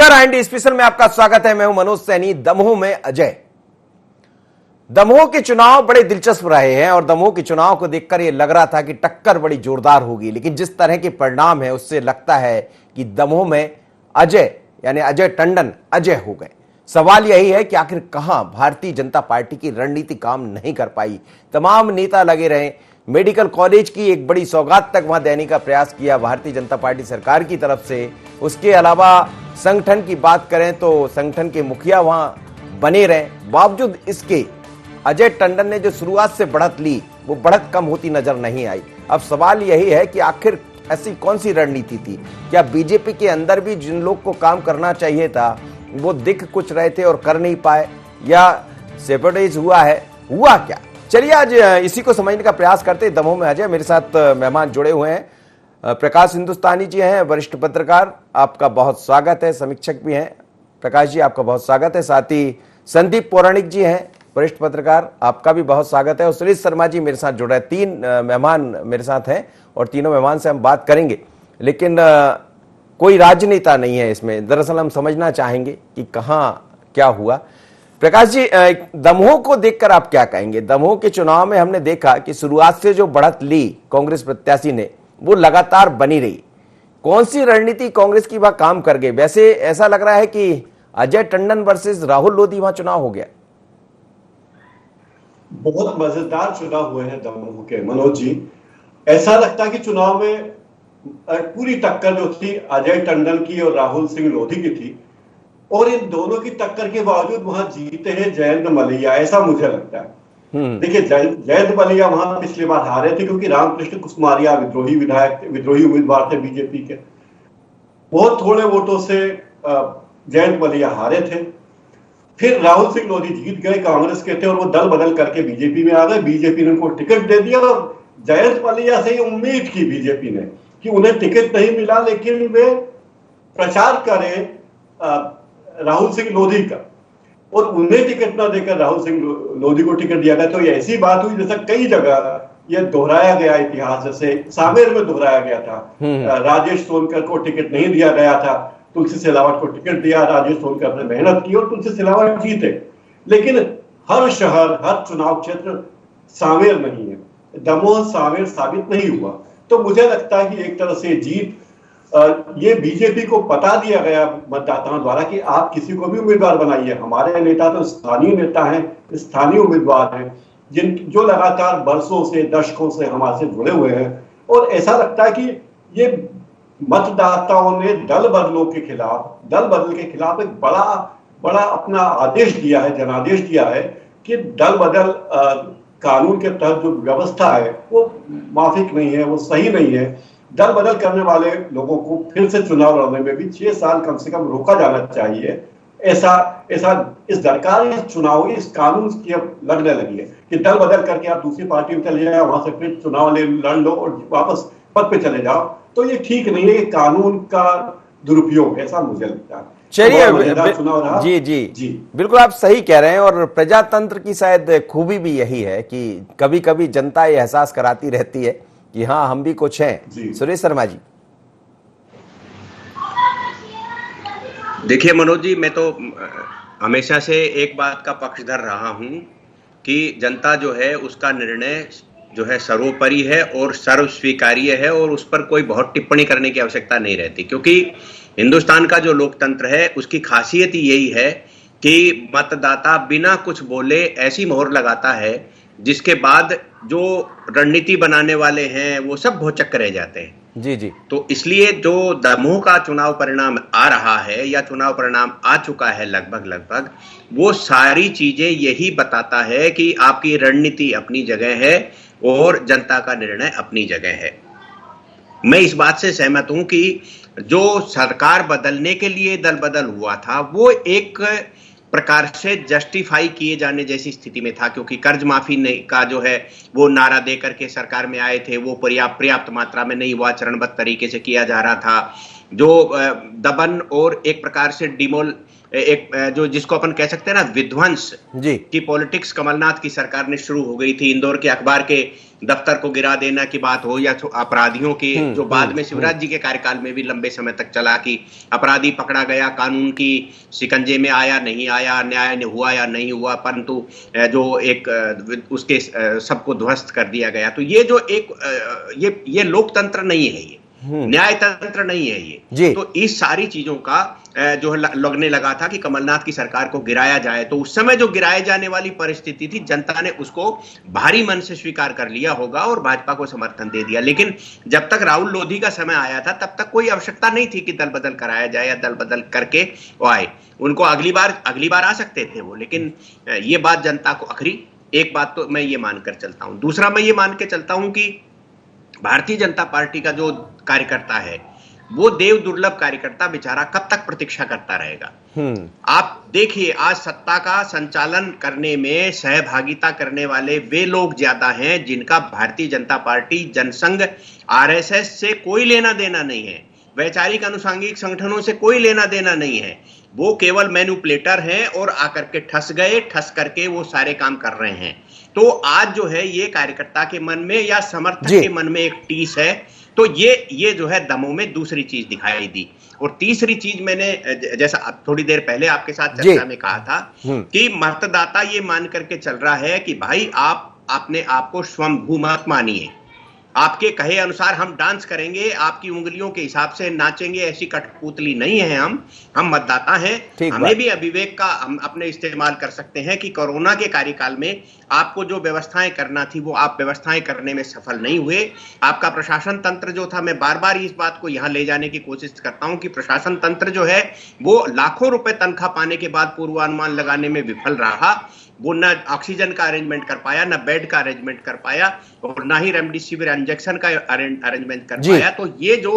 नमस्कार, IND special में आपका स्वागत है। मैं हूं मनोज सैनी। दमोह में अजय। दमोह के चुनाव बड़े दिलचस्प रहे हैं और दमोह के चुनाव को देखकर यह लग रहा था कि टक्कर बड़ी जोरदार होगी, लेकिन जिस तरह के परिणाम है उससे लगता है कि दमोह में अजय यानी अजय टंडन अजय हो गए। सवाल यही है कि आखिर कहां भारतीय जनता पार्टी की रणनीति काम नहीं कर पाई। तमाम नेता लगे रहे, मेडिकल कॉलेज की एक बड़ी सौगात तक वहां देने का प्रयास किया भारतीय जनता पार्टी सरकार की तरफ से। उसके अलावा संगठन की बात करें तो संगठन के मुखिया वहां बने रहे। बावजूद इसके अजय टंडन ने जो शुरुआत से बढ़त ली वो बढ़त कम होती नजर नहीं आई। अब सवाल यही है कि आखिर ऐसी कौन सी रणनीति थी? क्या बीजेपी के अंदर भी जिन लोग को काम करना चाहिए था वो दिख कुछ रहे थे और कर नहीं पाए, या सेपरेटाइज हुआ है? हुआ क्या? चलिए आज इसी को समझने का प्रयास करते हैं। दमोह में अजय, मेरे साथ मेहमान जुड़े हुए हैं। प्रकाश हिंदुस्तानी जी हैं, वरिष्ठ पत्रकार, आपका बहुत स्वागत है। समीक्षक भी हैं प्रकाश जी, आपका बहुत स्वागत है। साथ ही संदीप पौराणिक जी हैं, वरिष्ठ पत्रकार, आपका भी बहुत स्वागत है। और सुरेश शर्मा जी मेरे साथ जुड़ रहे हैं। तीन मेहमान मेरे साथ हैं और तीनों मेहमान से हम बात करेंगे, लेकिन कोई राजनेता नहीं है इसमें। दरअसल हम समझना चाहेंगे कि कहां क्या हुआ। प्रकाश जी, दमोह को देखकर आप क्या कहेंगे? दमोह के चुनाव में हमने देखा कि शुरुआत से जो बढ़त ली कांग्रेस प्रत्याशी ने वो लगातार बनी रही। कौन सी रणनीति कांग्रेस की वहां काम कर गई? वैसे ऐसा लग रहा है कि अजय टंडन वर्सेस राहुल लोधी वहां चुनाव हो गया। बहुत मजेदार चुनाव हुए हैं दमोह के, मनोज जी। ऐसा लगता है कि चुनाव में पूरी टक्कर जो थी अजय टंडन की और राहुल सिंह लोधी की थी, और इन दोनों की टक्कर के बावजूद वहां जीते हैं जयंत मलैया, ऐसा मुझे लगता है। देखिए, जयंत मलैया वहां पिछली बार हारे थे क्योंकि रामकृष्ण कुसमारिया विद्रोही उम्मीदवार थे बीजेपी के। बहुत थोड़े वोटों से जयंत मलैया हारे थे। फिर राहुल सिंह लोधी जीत गए, कांग्रेस के थे, और वो दल बदल करके बीजेपी में आ गए। बीजेपी ने उनको टिकट दे दिया और जयंत मलैया से उम्मीद की बीजेपी ने कि उन्हें टिकट नहीं मिला, लेकिन वे प्रचार करें राहुल सिंह लोधी का, और उन्हें टिकट ना देकर राहुल सिंह लोधी को टिकट दिया गया। तो ये ऐसी बात हुई जैसा कई जगह ये दोहराया गया इतिहास, जैसे सामेर में दोहराया गया था। राजेश सोनकर को टिकट नहीं दिया गया था, तुलसी सिलावट को टिकट दिया, राजेश सोनकर ने मेहनत की और तुलसी सिलावट जीते। लेकिन हर शहर, हर चुनाव क्षेत्र सामेर नहीं है। दमोह सामेर साबित नहीं हुआ। तो मुझे लगता है कि एक तरह से जीत ये बीजेपी को बता दिया गया मतदाताओं द्वारा कि आप किसी को भी उम्मीदवार बनाइए। हमारे नेता तो स्थानीय नेता हैं, स्थानीय उम्मीदवार हैं, जो लगातार बरसों से, दशकों से हमारे से जुड़े हुए हैं। और ऐसा लगता है कि ये मतदाताओं ने दल बदल के खिलाफ एक बड़ा अपना आदेश दिया है, जनादेश दिया है कि दल बदल कानून के तहत जो व्यवस्था है वो माफिक नहीं है, वो सही नहीं है। दल बदल करने वाले लोगों को फिर से चुनाव लड़ने में भी 6 साल कम से कम रोका जाना चाहिए। ऐसा इस सरकार इस चुनाव इस कानून की अब लगने लगी है कि दल बदल करके आप दूसरी पार्टी में चले जाओ, वहां से फिर चुनाव लड़ लो और वापस पद पे चले जाओ। तो ये ठीक नहीं है, ये कानून का दुरुपयोग, ऐसा मुझे लगता है। चलिए, जी बिल्कुल आप सही कह रहे हैं। और प्रजातंत्र की शायद खूबी भी यही है कि कभी कभी जनता ये एहसास कराती रहती है कि हाँ हम भी कुछ हैं। सुरेश शर्मा जी। देखिए मनोज जी, मैं तो हमेशा से एक बात का पक्षधर रहा हूं कि जनता जो है उसका निर्णय जो है सर्वोपरि है और सर्व स्वीकार्य है, और उस पर कोई बहुत टिप्पणी करने की आवश्यकता नहीं रहती। क्योंकि हिंदुस्तान का जो लोकतंत्र है उसकी खासियत ही यही है कि मतदाता बिना कुछ बोले ऐसी मोहर लगाता है जिसके बाद जो रणनीति बनाने वाले हैं वो सब भौचक्क रह जाते हैं। जी। तो इसलिए जो दमोह का चुनाव परिणाम आ रहा है या चुनाव परिणाम आ चुका है लगभग, वो सारी चीजें यही बताता है कि आपकी रणनीति अपनी जगह है और जनता का निर्णय अपनी जगह है। मैं इस बात से सहमत हूं कि जो सरकार बदलने के लिए दल बदल हुआ था वो एक प्रकार से जस्टिफाई किए जाने जैसी स्थिति में था, क्योंकि कर्ज माफी का जो है वो नारा देकर के सरकार में आए थे, वो पर्याप्त मात्रा में नहीं हुआ, चरणबद्ध तरीके से किया जा रहा था। जो दबन और एक प्रकार से डिमोल, एक जो जिसको अपन कह सकते हैं ना विध्वंस जी की पॉलिटिक्स कमलनाथ की सरकार ने शुरू हो गई थी। इंदौर के अखबार के दफ्तर को गिरा देना की बात हो, या अपराधियों के जो बाद में शिवराज जी के कार्यकाल में भी लंबे समय तक चला कि अपराधी पकड़ा गया, कानून की शिकंजे में आया नहीं आया, न्याय हुआ या नहीं हुआ, परंतु जो एक उसके सबको ध्वस्त कर दिया गया। तो ये जो एक ये लोकतंत्र नहीं है, ये न्याय तंत्र नहीं है ये। तो इस सारी चीजों का जो लगने लगा था कि कमलनाथ की सरकार को गिराया जाए, तो उस समय जो गिराए जाने वाली परिस्थिति थी, जनता ने उसको भारी मन से स्वीकार कर लिया होगा और भाजपा को समर्थन दे दिया। लेकिन जब तक राहुल लोधी का समय आया था, तब तक कोई आवश्यकता नहीं थी कि दल बदल कराया जाए या दल बदल करके वो आए। उनको अगली बार आ सकते थे वो, लेकिन ये बात जनता को अखरी। एक बात तो मैं ये मानकर चलता हूं। दूसरा मैं ये मान के चलता हूं कि भारतीय जनता पार्टी का जो कार्यकर्ता है, वो देव दुर्लभ कार्यकर्ता बेचारा कब तक प्रतीक्षा करता रहेगा। आप देखिए, आज सत्ता का संचालन करने में सहभागिता करने वाले वे लोग ज्यादा हैं जिनका भारतीय जनता पार्टी, जनसंघ, आरएसएस से कोई लेना देना नहीं है, वैचारिक अनुषंगिक संगठनों से कोई लेना देना नहीं है। वो केवल मैनिपुलेटर हैं और आकर के ठस करके वो सारे काम कर रहे हैं। तो आज जो है ये कार्यकर्ता के मन में या समर्थक के मन में एक टीस है। तो ये जो है दमोह में दूसरी चीज दिखाई दी। और तीसरी चीज मैंने जैसा थोड़ी देर पहले आपके साथ चर्चा में कहा था कि मतदाता ये मान करके चल रहा है कि भाई आप अपने आप को स्वयंभू मत मानिए, आपके कहे अनुसार हम डांस करेंगे, आपकी उंगलियों के हिसाब से नाचेंगे, ऐसी कठपुतली नहीं है। हम मतदाता हैं, हमें भी अविवेक का हम अपने इस्तेमाल कर सकते हैं कि कोरोना के कार्यकाल में आपको जो व्यवस्थाएं करना थी वो आप व्यवस्थाएं करने में सफल नहीं हुए। आपका प्रशासन तंत्र जो था, मैं बार बार इस बात को यहां ले जाने की कोशिश करता हूं कि प्रशासन तंत्र जो है वो लाखों रुपए तनख्वाह पाने के बाद पूर्वानुमान लगाने में विफल रहा। वो न ऑक्सीजन का अरेंजमेंट कर पाया, न बेड का अरेंजमेंट कर पाया, और ना ही रेमडेसिविर इंजेक्शन का अरेंजमेंट कर पाया। तो ये जो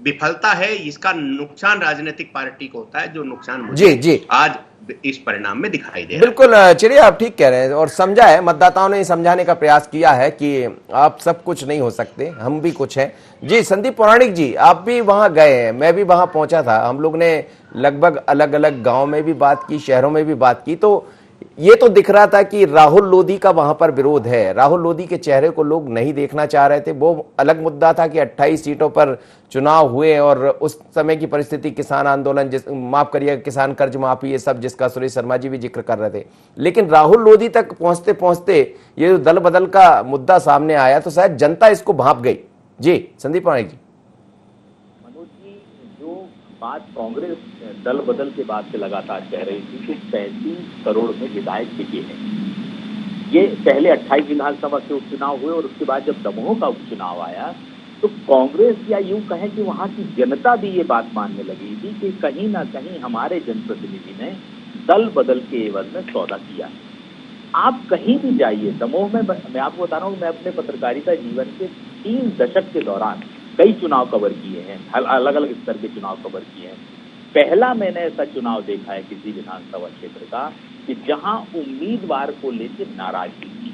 विफलता है, इसका नुकसान राजनीतिक पार्टी को होता है, जो नुकसान मुझे आज इस परिणाम में दिखाई दे रहा है। बिल्कुल, चलिए आप ठीक कह रहे हैं और समझा है, मतदाताओं ने समझाने का प्रयास किया है कि आप सब कुछ नहीं हो सकते, हम भी कुछ हैं। जी संदीप पौराणिक जी, आप भी वहां गए हैं, मैं भी वहां पहुंचा था, हम लोग ने लगभग अलग अलग गांव में भी बात की, शहरों में भी बात की। तो ये तो दिख रहा था कि राहुल लोधी का वहां पर विरोध है, राहुल लोधी के चेहरे को लोग नहीं देखना चाह रहे थे। वो अलग मुद्दा था कि 28 सीटों पर चुनाव हुए और उस समय की परिस्थिति, किसान आंदोलन, माफ करिए किसान कर्ज माफी, ये सब जिसका सुरेश शर्मा जी भी जिक्र कर रहे थे। लेकिन राहुल लोधी तक पहुंचते पहुंचते ये जो दल बदल का मुद्दा सामने आया तो शायद जनता इसको भांप गई। जी संदीप पौराणिक जी। मनोज जी, जो बात कांग्रेस दल बदल के बाद से लगातार कह रही थी कि 35 करोड़ में विधायक टिके हैं, ये पहले 28 विधानसभा के उपचुनाव हुए और उसके बाद जब दमोह का उपचुनाव आया तो कांग्रेस, या यूं कहें कि वहां की जनता भी ये बात मानने लगी थी कि कहीं ना कहीं हमारे जनप्रतिनिधि ने दल बदल के एवज में सौदा किया। आप कहीं भी जाइए दमोह में, मैं आपको बता रहा हूँ, मैं अपने पत्रकारिता जीवन के 3 दशक के दौरान कई चुनाव कवर किए हैं, अलग अलग स्तर के चुनाव कवर किए हैं। पहला मैंने ऐसा चुनाव देखा है किसी विधानसभा क्षेत्र का कि जहां उम्मीदवार को लेकर नाराजगी थी,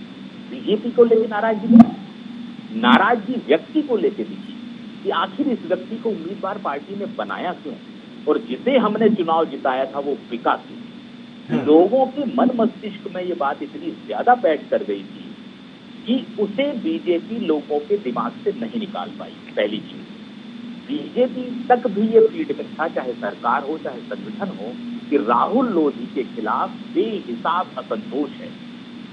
बीजेपी को लेकर नाराजगी नहीं, नाराजगी व्यक्ति को लेकर दिखी कि आखिर इस व्यक्ति को उम्मीदवार पार्टी ने बनाया क्यों, और जिसे हमने चुनाव जिताया था वो बिका क्यों। लोगों के मन मस्तिष्क में ये बात इतनी ज्यादा बैठ कर गई थी कि उसे बीजेपी लोगों के दिमाग से नहीं निकाल पाई। पहली चीज, बीजेपी तक भी ये फीड में था, चाहे सरकार हो चाहे संगठन हो, कि राहुल लोधी के खिलाफ बेहिसाब असंतोष है,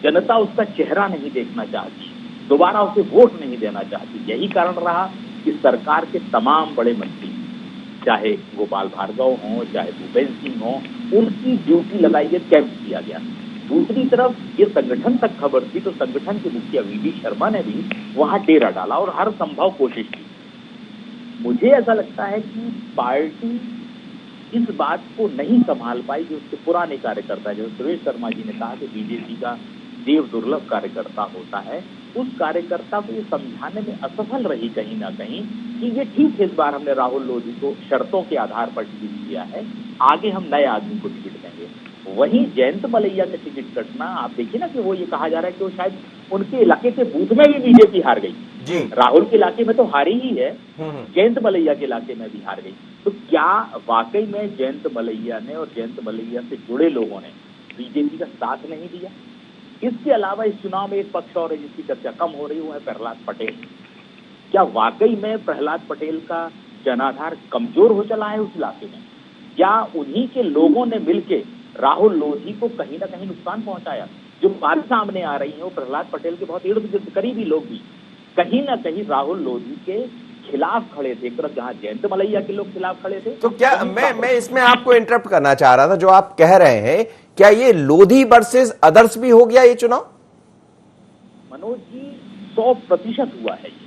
जनता उसका चेहरा नहीं देखना चाहती, दोबारा उसे वोट नहीं देना चाहती। यही कारण रहा कि सरकार के तमाम बड़े मंत्री, चाहे गोपाल भार्गव हों चाहे भूपेंद्र सिंह हों, उनकी ड्यूटी लगाई गई, कैंप किया गया। दूसरी तरफ ये संगठन तक खबर थी तो संगठन के मुखिया वीडी शर्मा ने भी वहां डेरा डाला और हर संभव कोशिश की। मुझे ऐसा लगता है कि पार्टी इस बात को नहीं संभाल पाई जो उसके पुराने कार्यकर्ता, जो सुरेश शर्मा जी ने कहा कि बीजेपी का देव दुर्लभ कार्यकर्ता होता है, उस कार्यकर्ता को ये समझाने में असफल रही कहीं ना कहीं कि ये ठीक है, इस बार हमने राहुल लोधी को शर्तों के आधार पर टिकट दिया है, आगे हम नए आदमी को टिकट देंगे। वहीं जयंत मलैया के टिकट कटना, आप देखिए ना कि वो ये कहा जा रहा है कि वो शायद उनके इलाके के बूथ में भी बीजेपी हार गई। जी। राहुल के इलाके में तो हारी ही है, जयंत मलैया के इलाके में भी हार गई। तो क्या वाकई में जयंत मलैया ने और जयंत मलैया से जुड़े लोगों ने बीजेपी का साथ नहीं दिया? इसके अलावा इस चुनाव में एक पक्ष और है जिसकी चर्चा कम हो रही, वो है प्रहलाद पटेल। क्या वाकई में प्रहलाद पटेल का जनाधार कमजोर हो चला है उस इलाके में? या उन्हीं के लोगों ने मिलकर राहुल लोधी को कहीं ना कहीं नुकसान पहुंचाया? जो बात सामने आ रही है वो प्रहलाद पटेल के बहुत इर्द गिर्द करीबी लोग भी कहीं ना कहीं राहुल लोधी के खिलाफ खड़े थे। एक तरफ जहां जयंत मलैया के लोग खिलाफ खड़े थे, तो क्या मैं इसमें आपको इंटरप्ट करना चाह रहा था, जो आप कह रहे हैं, क्या ये लोधी वर्सेस अदर्स भी हो गया ये चुनाव? मनोज जी 100% हुआ है ये।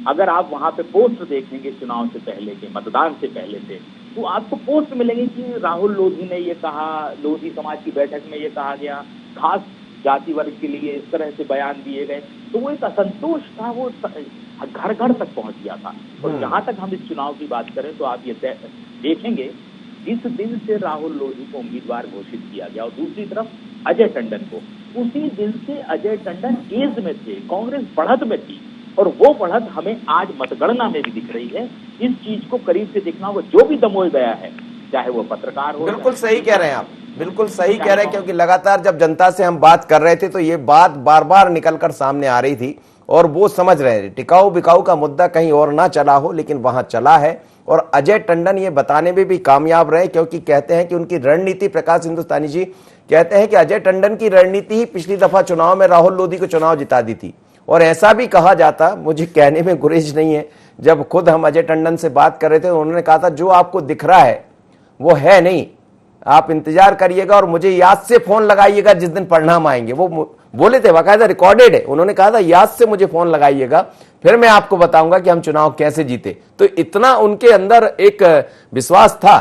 अगर आप वहां पे पोस्ट देखेंगे चुनाव से पहले के, मतदान से पहले से, तो आपको पोस्ट मिलेंगे कि राहुल लोधी ने ये कहा, लोधी समाज की बैठक में ये कहा गया, खास जाति वर्ग के लिए इस तरह से बयान दिए गए। तो वो एक असंतोष था, वो घर घर तक पहुंच गया था। और जहां तक हम इस चुनाव की बात करें तो आप ये देखेंगे जिस दिन से राहुल लोधी को उम्मीदवार घोषित किया गया और दूसरी तरफ अजय टंडन को, उसी दिन से अजय टंडन एज में थे, कांग्रेस बढ़त में थी। और वो बढ़त हमें आज मतगणना में भी दिख रही है। इस चीज को करीब से देखना होगा। जो भी दमोह गया है, चाहे वो पत्रकार हो, बिल्कुल सही कह रहे हैं आप, बिल्कुल सही कह रहे हैं, क्योंकि लगातार जब जनता से हम बात कर रहे थे तो ये बात बार बार निकलकर सामने आ रही थी और वो समझ रहे थे टिकाऊ बिकाऊ का मुद्दा कहीं और ना चला हो, लेकिन वहां चला है। और अजय टंडन ये बताने में भी कामयाब रहे, क्योंकि कहते हैं कि उनकी रणनीति, प्रकाश हिंदुस्तानी जी कहते हैं कि अजय टंडन की रणनीति ही पिछली दफा चुनाव में राहुल लोधी को चुनाव जिता दी थी। और ऐसा भी कहा जाता, मुझे कहने में गुरेज नहीं है, जब खुद हम अजय टंडन से बात कर रहे थे उन्होंने कहा था जो आपको दिख रहा है वो है नहीं, आप इंतजार करिएगा और मुझे याद से फोन लगाइएगा जिस दिन परिणाम आएंगे। वो बोले थे, बाकायदा रिकॉर्डेड है, उन्होंने कहा था याद से मुझे फोन लगाइएगा, फिर मैं आपको बताऊंगा कि हम चुनाव कैसे जीते। तो इतना उनके अंदर एक विश्वास था।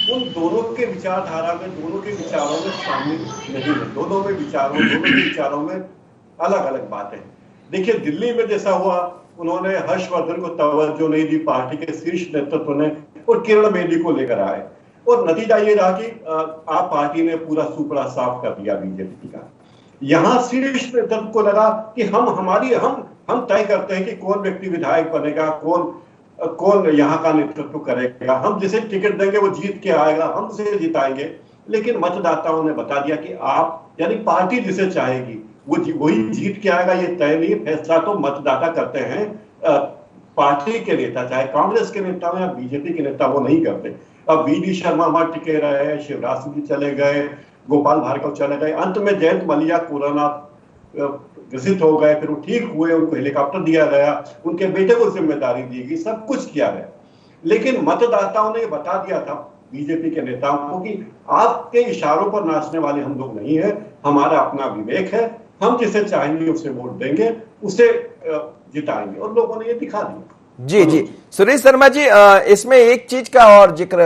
उन दोनों के विचारधारा में, दोनों के विचारों में शामिल नहीं है। दोनों के विचारों में अलग अलग बातें हैं। देखिए दिल्ली में जैसा हुआ, उन्होंने हर्षवर्धन को तवज्जो नहीं दी पार्टी के शीर्ष नेतृत्व ने और किरण बेदी को लेकर आए और नतीजा ये रहा कि आप पार्टी ने पूरा सुपड़ा साफ कर दिया बीजेपी का। यहां शीर्ष नेतृत्व को लगा कि हम तय करते हैं कि कौन व्यक्ति विधायक बनेगा, कौन यहाँ का नेतृत्व करेगा, हम जिसे टिकट देंगे वो जीत के आएगा, हम उसे जिताएंगे। लेकिन मतदाताओं ने बता दिया कि आप, यानी पार्टी जिसे चाहेगी वही जीत के आएगा, ये तय नहीं। फैसला तो मतदाता करते हैं, पार्टी के नेता, चाहे कांग्रेस के नेता हो या बीजेपी के नेता, वो नहीं करते। अब वी.डी. शर्मा वहां टिके रहे, शिवराज सिंह जी चले गए, गोपाल भार्गव चले गए, अंत में जयंत मलैया कोरोना ग्रसित हो गए, फिर वो ठीक हुए, उनको हेलीकॉप्टर दिया गया, उनके बेटे को जिम्मेदारी दी गई, सब कुछ किया गया। लेकिन मतदाताओं ने बता दिया था बीजेपी के नेताओं को कि आपके इशारों पर नाचने वाले हम लोग नहीं है, हमारा अपना विवेक है, हम जिसे चाहेंगे उसे वोट देंगे, उसे जिताएंगे। और लोगों ने ये दिखा दिया। जी जी, सुरेश शर्मा जी, इसमें एक चीज का और जिक्र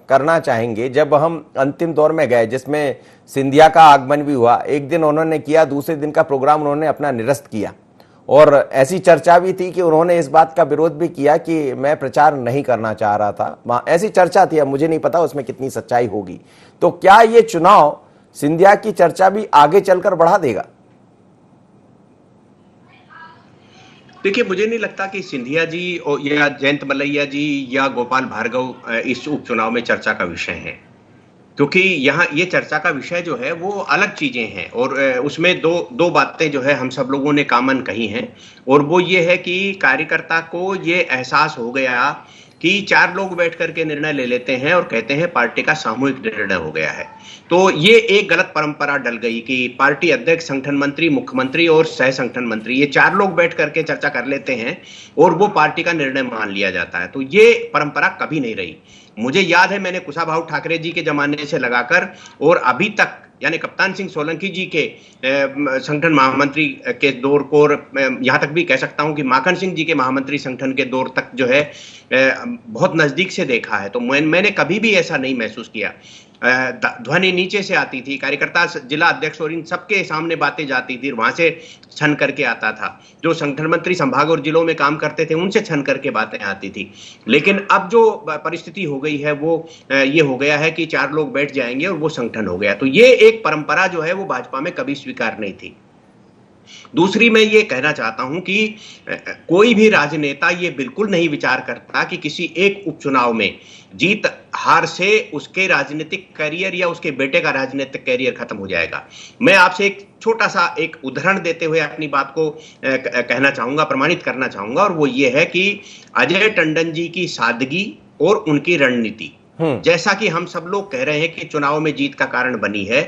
करना चाहेंगे। जब हम अंतिम दौर में गए जिसमें सिंधिया का आगमन भी हुआ, एक दिन उन्होंने किया, दूसरे दिन का प्रोग्राम उन्होंने अपना निरस्त किया और ऐसी चर्चा भी थी कि उन्होंने इस बात का विरोध भी किया कि मैं प्रचार नहीं करना चाह रहा था। ऐसी चर्चा थी, अब मुझे नहीं पता उसमें कितनी सच्चाई होगी। तो क्या ये चुनाव सिंधिया की चर्चा भी आगे चलकर बढ़ा देगा? देखिए, मुझे नहीं लगता कि सिंधिया जी या जयंत मलैया जी या गोपाल भार्गव इस उपचुनाव में चर्चा का विषय है, क्योंकि यहाँ ये चर्चा का विषय जो है वो अलग चीजें हैं और उसमें दो बातें जो है हम सब लोगों ने कॉमन कही हैं। और वो ये है कि कार्यकर्ता को ये एहसास हो गया कि 4 लोग बैठ करके निर्णय ले लेते हैं और कहते हैं पार्टी का सामूहिक निर्णय हो गया है। तो ये एक गलत परंपरा डल गई कि पार्टी अध्यक्ष, संगठन मंत्री, मुख्यमंत्री और सह संगठन मंत्री, ये 4 लोग बैठ करके चर्चा कर लेते हैं और वो पार्टी का निर्णय मान लिया जाता है। तो ये परंपरा कभी नहीं रही। मुझे याद है, मैंने कुशाभाऊ ठाकरे जी के जमाने से लगाकर और अभी तक, यानी कप्तान सिंह सोलंकी जी के संगठन महामंत्री के दौर को, और यहाँ तक भी कह सकता हूँ कि माखन सिंह जी के महामंत्री संगठन के दौर तक जो है बहुत नजदीक से देखा है। तो मैंने कभी भी ऐसा नहीं महसूस किया ध्वनि नीचे से आती थी, कार्यकर्ता जिला अध्यक्ष और इन सबके सामने बातें जाती थी, वहां से छन करके आता था। जो संगठन मंत्री संभाग और जिलों में काम करते थे उनसे छन करके बातें आती थी। लेकिन अब जो परिस्थिति हो गई है वो ये हो गया है कि 4 लोग बैठ जाएंगे और वो संगठन हो गया। तो ये एक परंपरा जो है वो भाजपा में कभी स्वीकार नहीं थी। दूसरी, मैं ये कहना चाहता हूं कि कोई भी राजनेता ये बिल्कुल नहीं विचार करता कि किसी एक उपचुनाव में जीत हार से उसके राजनीतिक करियर या उसके बेटे का राजनीतिक करियर खत्म हो जाएगा। मैं आपसे एक छोटा सा एक उदाहरण देते हुए अपनी बात को कहना चाहूंगा, प्रमाणित करना चाहूंगा, और वो ये है कि अजय टंडन जी की सादगी और उनकी रणनीति, जैसा कि हम सब लोग कह रहे हैं कि चुनाव में जीत का कारण बनी है,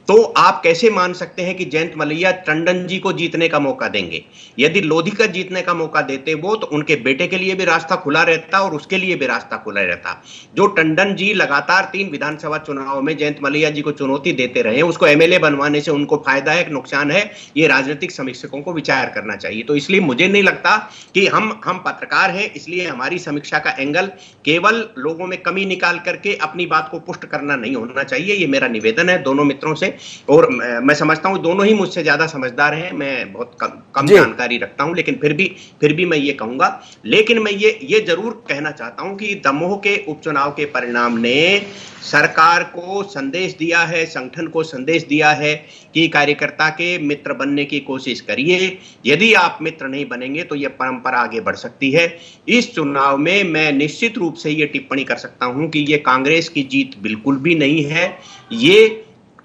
तो आप कैसे मान सकते हैं कि जयंत मलैया टंडन जी को जीतने का मौका देंगे? यदि लोधी का जीतने का मौका देते वो, तो उनके बेटे के लिए भी रास्ता खुला रहता और उसके लिए भी रास्ता खुला रहता। जो टंडन जी लगातार 3 विधानसभा चुनाव में जयंत मलैया जी को चुनौती देते रहे, उसको एमएलए बनवाने से उनको फायदा है कि नुकसान है, ये राजनीतिक समीक्षकों को विचार करना चाहिए। तो इसलिए मुझे नहीं लगता कि हम पत्रकार हैं, इसलिए हमारी समीक्षा का एंगल केवल लोगों में कमी निकाल करके अपनी बात को पुष्ट करना नहीं होना चाहिए। ये मेरा निवेदन है दोनों मित्रों से, और मैं समझता हूं दोनों ही मुझसे ज्यादा समझदार हैं, मैं बहुत कम जानकारी रखता हूं, लेकिन फिर भी मैं ये कहूंगा, लेकिन मैं ये जरूर कहना चाहता हूं कि दमोह के उपचुनाव के परिणाम ने सरकार को संदेश दिया है, संगठन को संदेश दिया है कि कार्यकर्ता के मित्र बनने की कोशिश करिए। यदि आप मित्र नहीं बनेंगे तो यह परंपरा आगे बढ़ सकती है। इस चुनाव में मैं निश्चित रूप से यह टिप्पणी कर सकता हूं कि यह कांग्रेस की जीत बिल्कुल भी नहीं है। ये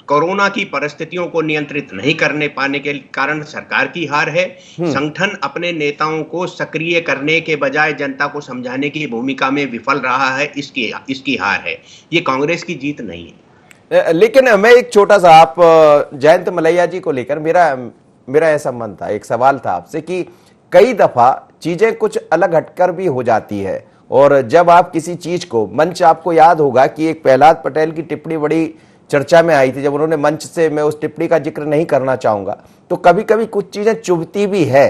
कोरोना की परिस्थितियों को नियंत्रित नहीं करने पाने के कारण सरकार की हार है। संगठन अपने नेताओं को सक्रिय करने के बजाय जनता को समझाने की भूमिका में विफल रहा है, इसकी हार है। ये कांग्रेस की जीत नहीं है। लेकिन मैं एक छोटा सा, आप जयंत मलैया जी को लेकर मेरा ऐसा मन था, एक सवाल था आपसे कि कई दफा चीजें कुछ अलग हटकर भी हो जाती है, और जब आप किसी चीज को, मंच आपको याद होगा कि एक प्रहलाद पटेल की टिप्पणी बड़ी चर्चा में आई थी, जब उन्होंने मंच से, मैं उस टिप्पणी का जिक्र नहीं करना चाहूंगा, तो कभी कभी कुछ चीजें चुभती भी है।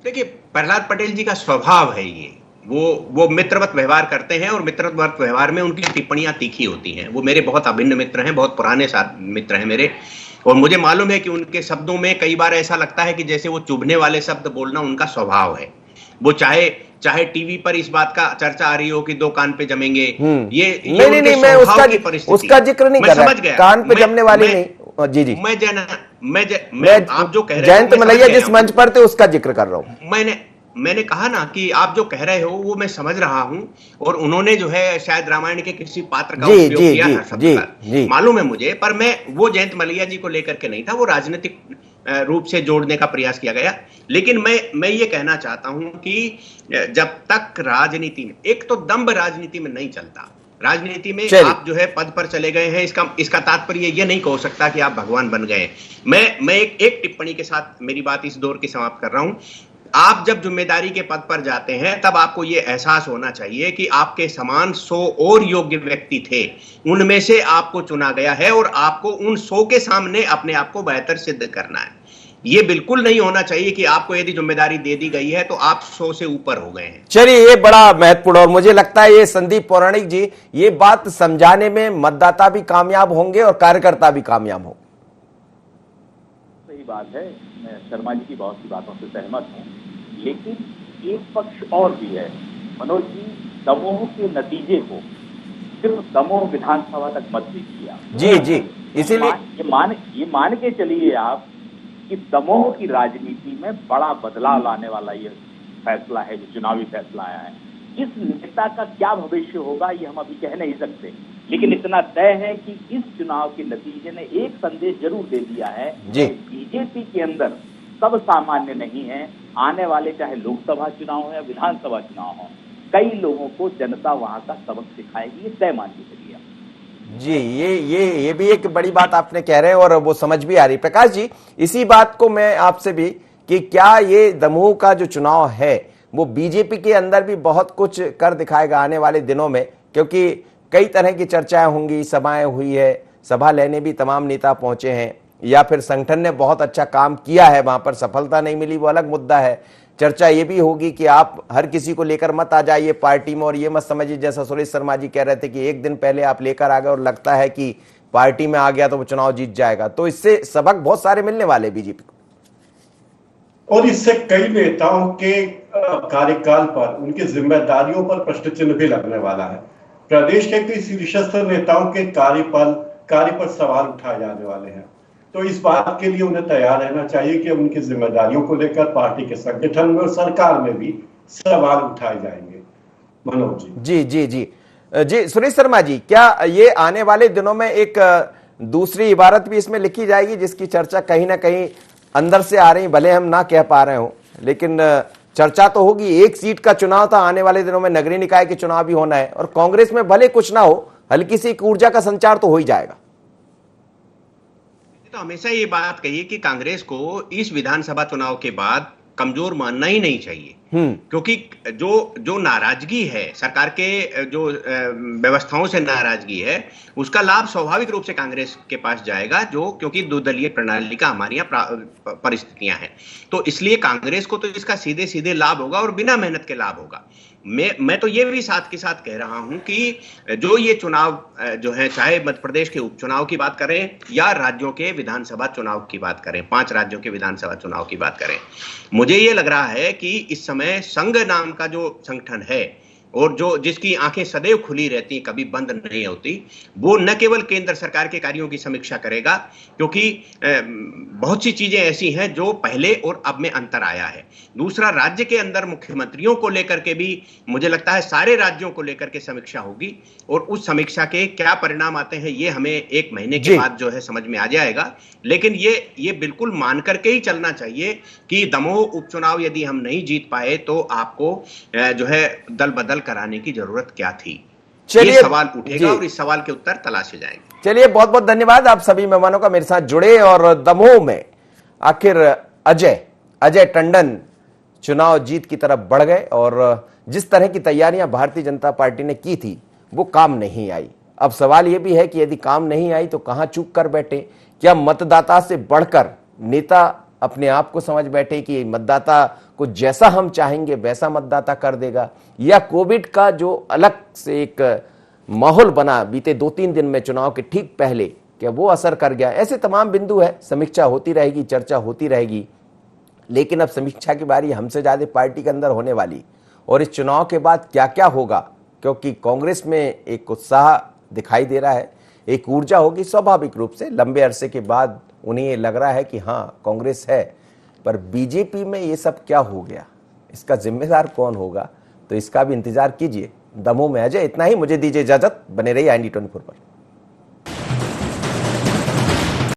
देखिए, प्रहलाद पटेल जी का स्वभाव है ये, वो मित्रवत व्यवहार करते हैं और मित्रवत व्यवहार में उनकी टिप्पणियां तीखी होती हैं। वो मेरे बहुत अभिन्न मित्र हैं, बहुत पुराने मित्र हैं मेरे, और मुझे मालूम है कि उनके शब्दों में कई बार ऐसा लगता है कि जैसे वो चुभने वाले शब्द बोलना उनका स्वभाव है। वो चाहे टीवी पर इस बात का चर्चा आ रही हो कि 2 कान पे जमेंगे, ये नहीं, मैं उसका जिक्र नहीं कर रहा, कान पे जमने वाली नहीं। जी, मैं आप जो कह रहे हैं, जयंत मलैया जिस मंच पर थे उसका जिक्र कर रहा हूं। मैंने कहा ना कि आप जो कह रहे हो वो मैं समझ रहा हूं, और उन्होंने जो है शायद रामायण के किसी पात्र का उपयोग किया था शब्द का, मालूम है मुझे, पर मैं वो जयंत मलैया जी को लेकर के नहीं था, वो राजनीतिक रूप से जोड़ने का प्रयास किया गया। लेकिन मैं ये कहना चाहता हूं कि जब तक राजनीति में, एक तो दम्भ राजनीति में नहीं चलता, राजनीति में आप जो है पद पर चले गए हैं, इसका तात्पर्य ये नहीं कह सकता कि आप भगवान बन गए। मैं एक टिप्पणी के साथ मेरी बात इस दौर की समाप्त कर रहा हूं। आप जब जिम्मेदारी के पद पर जाते हैं तब आपको यह एहसास होना चाहिए कि आपके समान 100 और योग्य व्यक्ति थे, उनमें से आपको चुना गया है और आपको उन 100 के सामने अपने आप को बेहतर सिद्ध करना है। ये बिल्कुल नहीं होना चाहिए कि आपको यदि जिम्मेदारी दे दी गई है तो आप 100 से ऊपर हो गए हैं। चलिए, ये बड़ा महत्वपूर्ण, और मुझे लगता है ये संदीप पौराणिक जी ये बात समझाने में मतदाता भी कामयाब होंगे और कार्यकर्ता भी कामयाब होंगे। सही बात है, मैं शर्मा जी की बहुत सी बातों से सहमत हूँ, लेकिन एक पक्ष और भी है मनोज जी। दमोह के नतीजे को सिर्फ दमोह विधानसभा तक मत दीजिए। जी, इसीलिए ये मान के चलिए आप कि दमोह की राजनीति में बड़ा बदलाव लाने वाला ये फैसला है, जो चुनावी फैसला आया है। इस नेता का क्या भविष्य होगा ये हम अभी कह नहीं सकते, लेकिन इतना तय है कि इस चुनाव के नतीजे ने एक संदेश जरूर दे दिया है कि बीजेपी के अंदर सब सामान्य नहीं है। आने वाले चाहे लोकसभा चुनाव हो या विधानसभा चुनाव हो, कई लोगों को जनता वहां का सबक सिखाएगी, ये तय मान के चलिए। जी, ये भी एक बड़ी बात आपने कह रहे हैं और वो समझ भी आ रही। प्रकाश जी, इसी बात को मैं आपसे भी, कि क्या ये दमोह का जो चुनाव है वो बीजेपी के अंदर भी बहुत कुछ कर दिखाएगा आने वाले दिनों में, क्योंकि कई तरह की चर्चाएं होंगी, सभाएं हुई है, सभा लेने भी तमाम नेता पहुंचे हैं, या फिर संगठन ने बहुत अच्छा काम किया है, वहां पर सफलता नहीं मिली वो अलग मुद्दा है। चर्चा ये भी होगी कि आप हर किसी को लेकर मत आ जाइए पार्टी में, और ये मत समझिए जैसा सुरेश शर्मा जी कह रहे थे कि एक दिन पहले आप लेकर आ गए और लगता है कि पार्टी में आ गया तो वो चुनाव जीत जाएगा। तो इससे सबक बहुत सारे मिलने वाले बीजेपी को, और इससे कई नेताओं के कार्यकाल पर, उनकी जिम्मेदारियों पर प्रश्न चिन्ह भी लगने वाला है। प्रदेश के कई शीर्षस्थ नेताओं के कार्य पर सवाल उठाए जाने वाले हैं। तो इस बात के लिए उन्हें तैयार रहना चाहिए कि उनकी जिम्मेदारियों को लेकर पार्टी के संगठन में और सरकार में भी सवाल उठाए जाएंगे। मनोज जी। जी जी जी जी सुरेश शर्मा जी, क्या ये आने वाले दिनों में एक दूसरी इबारत भी इसमें लिखी जाएगी जिसकी चर्चा कहीं ना कहीं अंदर से आ रही, भले हम ना कह पा रहे हो, लेकिन चर्चा तो होगी। एक सीट का चुनाव था, आने वाले दिनों में नगरीय निकाय के चुनाव भी होना है, और कांग्रेस में भले कुछ ना हो, हल्की सी ऊर्जा का संचार तो हो ही जाएगा। तो हमेशा ये बात कही कि कांग्रेस को इस विधानसभा चुनाव के बाद कमजोर मानना ही नहीं चाहिए, क्योंकि जो नाराजगी है, सरकार के जो व्यवस्थाओं से नाराजगी है, उसका लाभ स्वाभाविक रूप से कांग्रेस के पास जाएगा, जो क्योंकि दो दलीय प्रणाली का हमारी यहाँ परिस्थितियां हैं। तो इसलिए कांग्रेस को तो इसका सीधे सीधे लाभ होगा और बिना मेहनत के लाभ होगा। मैं तो ये भी साथ के साथ कह रहा हूं कि जो ये चुनाव जो है, चाहे मध्य प्रदेश के उपचुनाव की बात करें या राज्यों के विधानसभा चुनाव की बात करें, 5 राज्यों के विधानसभा चुनाव की बात करें, मुझे ये लग रहा है कि इस समय संघ नाम का जो संगठन है और जो जिसकी आंखें सदैव खुली रहती हैं, कभी बंद नहीं होती, वो न केवल केंद्र सरकार के कार्यों की समीक्षा करेगा, क्योंकि बहुत सी चीजें ऐसी हैं जो पहले और अब में अंतर आया है। दूसरा, राज्य के अंदर मुख्यमंत्रियों को लेकर के भी मुझे लगता है सारे राज्यों को लेकर के समीक्षा होगी, और उस समीक्षा के क्या परिणाम आते हैं ये हमें 1 महीने के बाद जो है समझ में आ जाएगा। लेकिन ये बिल्कुल मान करके ही चलना चाहिए कि दमोह उपचुनाव यदि हम नहीं जीत पाए तो आपको जो है दल बदल कराने की जरूरत क्या थी। ये सवाल उठेगा और इस सवाल के उत्तर तलाशे जाएंगे। चलिए, बहुत बहुत धन्यवाद आप सभी मेहमानों का मेरे साथ जुड़े। और दमोह में आखिर अजय टंडन चुनाव जीत की तरफ बढ़ गए, और जिस तरह की तैयारियां भारतीय जनता पार्टी ने की थी वो काम नहीं आई। अब सवाल यह भी है कि यदि काम नहीं आई तो कहां चूक कर बैठे? क्या मतदाता से बढ़कर नेता अपने आप को समझ बैठे कि मतदाता को जैसा हम चाहेंगे वैसा मतदाता कर देगा, या कोविड का जो अलग से एक माहौल बना बीते 2-3 दिन में चुनाव के ठीक पहले, क्या वो असर कर गया? ऐसे तमाम बिंदु है, समीक्षा होती रहेगी, चर्चा होती रहेगी। लेकिन अब समीक्षा की बारी हमसे ज्यादा पार्टी के अंदर होने वाली, और इस चुनाव के बाद क्या क्या होगा, क्योंकि कांग्रेस में एक उत्साह दिखाई दे रहा है, एक ऊर्जा होगी स्वाभाविक रूप से। लंबे अरसे के बाद उन्हें ये लग रहा है कि हाँ कांग्रेस है, पर बीजेपी में ये सब क्या हो गया, इसका जिम्मेदार कौन होगा? तो इसका भी इंतजार कीजिए। दमोह में अजय, इतना ही, मुझे दीजिए इजाजत। बने रहिए IND 24 पर।